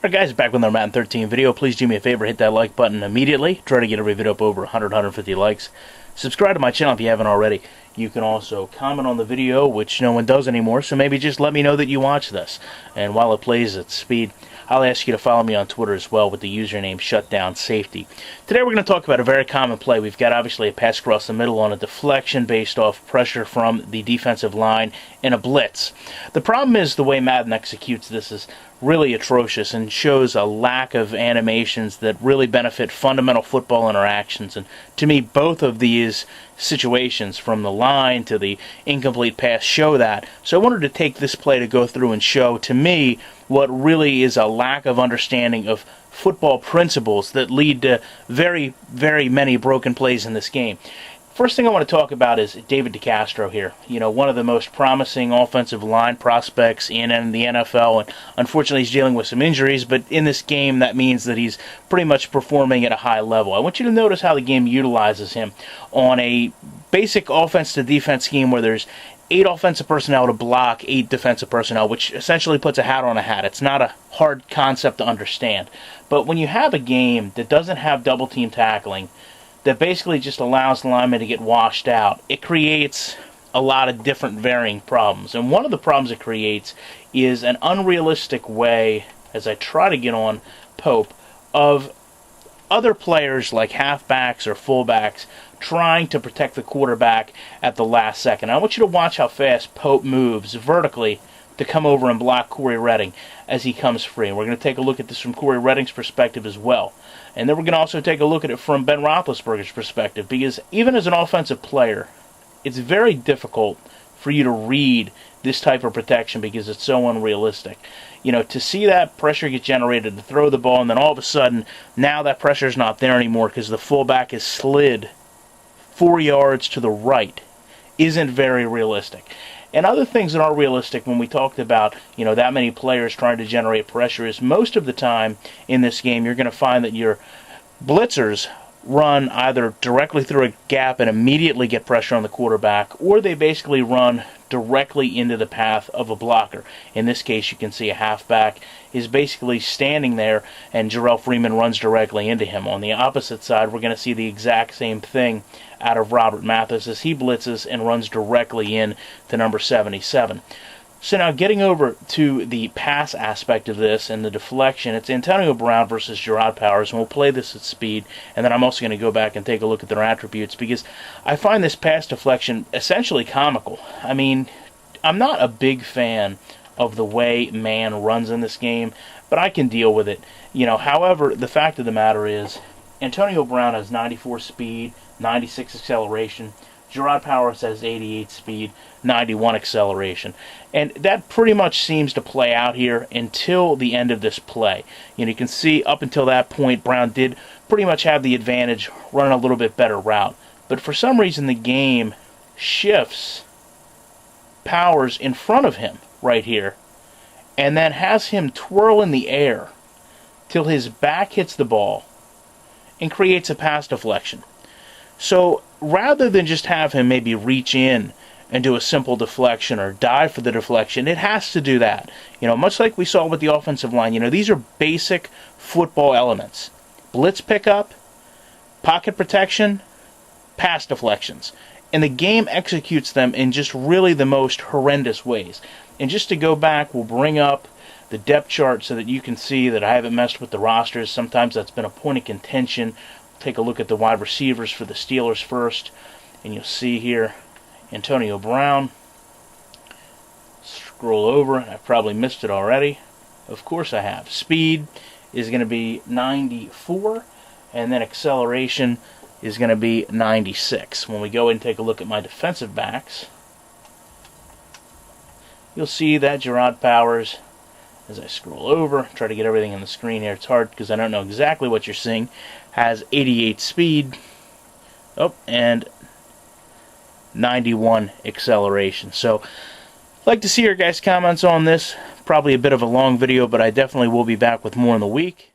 Alright guys, back with another Madden 13 video. Please do me a favor, hit that like button immediately. Try to get every video up over 100, 150 likes. Subscribe to my channel if you haven't already. You can also comment on the video, which no one does anymore, so maybe just let me know that you watch this. And while it plays at speed, I'll ask you to follow me on Twitter as well with the username ShutdownSafety. Today we're going to talk about a very common play. We've got obviously a pass across the middle on a deflection based off pressure from the defensive line in a blitz. The problem is the way Madden executes this is really atrocious and shows a lack of animations that really benefit fundamental football interactions. And to me, both of these situations, from the line to the incomplete pass, show that. So I wanted to take this play to go through and show, to me, what really is a lack of understanding of football principles that lead to very, very many broken plays in this game. First thing I want to talk about is David DeCastro here. You know, one of the most promising offensive line prospects in the NFL, and unfortunately he's dealing with some injuries, but in this game that means that he's pretty much performing at a high level. I want you to notice how the game utilizes him on a basic offense to defense scheme where there's 8 offensive personnel to block 8 defensive personnel, which essentially puts a hat on a hat. It's not a hard concept to understand. But when you have a game that doesn't have double team tackling, that basically just allows the linemen to get washed out, it creates a lot of different varying problems. And one of the problems it creates is an unrealistic way, as I try to get on Pope, of other players like halfbacks or fullbacks trying to protect the quarterback at the last second. I want you to watch how fast Pope moves vertically to come over and block Corey Redding as he comes free. And we're going to take a look at this from Corey Redding's perspective as well. And then we're going to also take a look at it from Ben Roethlisberger's perspective, because even as an offensive player, it's very difficult for you to read this type of protection because it's so unrealistic. You know, to see that pressure get generated to throw the ball, and then all of a sudden, now that pressure is not there anymore because the fullback is slid 4 yards to the right, isn't very realistic. And other things that are realistic when we talked about, you know, that many players trying to generate pressure is most of the time in this game you're going to find that your blitzers run either directly through a gap and immediately get pressure on the quarterback, or they basically run directly into the path of a blocker. In this case, you can see a halfback is basically standing there and Jarrell Freeman runs directly into him. On the opposite side, we're going to see the exact same thing out of Robert Mathis as he blitzes and runs directly in to number 77. So now getting over to the pass aspect of this and the deflection, it's Antonio Brown versus Gerard Powers, and we'll play this at speed, and then I'm also going to go back and take a look at their attributes, because I find this pass deflection essentially comical. I mean, I'm not a big fan of the way man runs in this game, but I can deal with it. You know, however, the fact of the matter is, Antonio Brown has 94 speed, 96 acceleration. Gerard Powers has 88 speed, 91 acceleration. And that pretty much seems to play out here until the end of this play. You know, you can see up until that point, Brown did pretty much have the advantage, running a little bit better route. But for some reason, the game shifts Powers in front of him right here, and then has him twirl in the air till his back hits the ball and creates a pass deflection. So rather than just have him maybe reach in and do a simple deflection or dive for the deflection, it has to do that. You know, much like we saw with the offensive line, you know, these are basic football elements. Blitz pickup, pocket protection, pass deflections. And the game executes them in just really the most horrendous ways. And just to go back, we'll bring up the depth chart so that you can see that I haven't messed with the rosters. Sometimes that's been a point of contention. Take a look at the wide receivers for the Steelers first, and you'll see here Antonio Brown. Scroll over, and I've probably missed it already. Of course I have. Speed is going to be 94, and then acceleration is going to be 96. When we go and take a look at my defensive backs, you'll see that Gerard Powers, as I scroll over, try to get everything on the screen here, it's hard because I don't know exactly what you're seeing, has 88 speed, and 91 acceleration. So, I'd like to see your guys' comments on this. Probably a bit of a long video, but I definitely will be back with more in the week.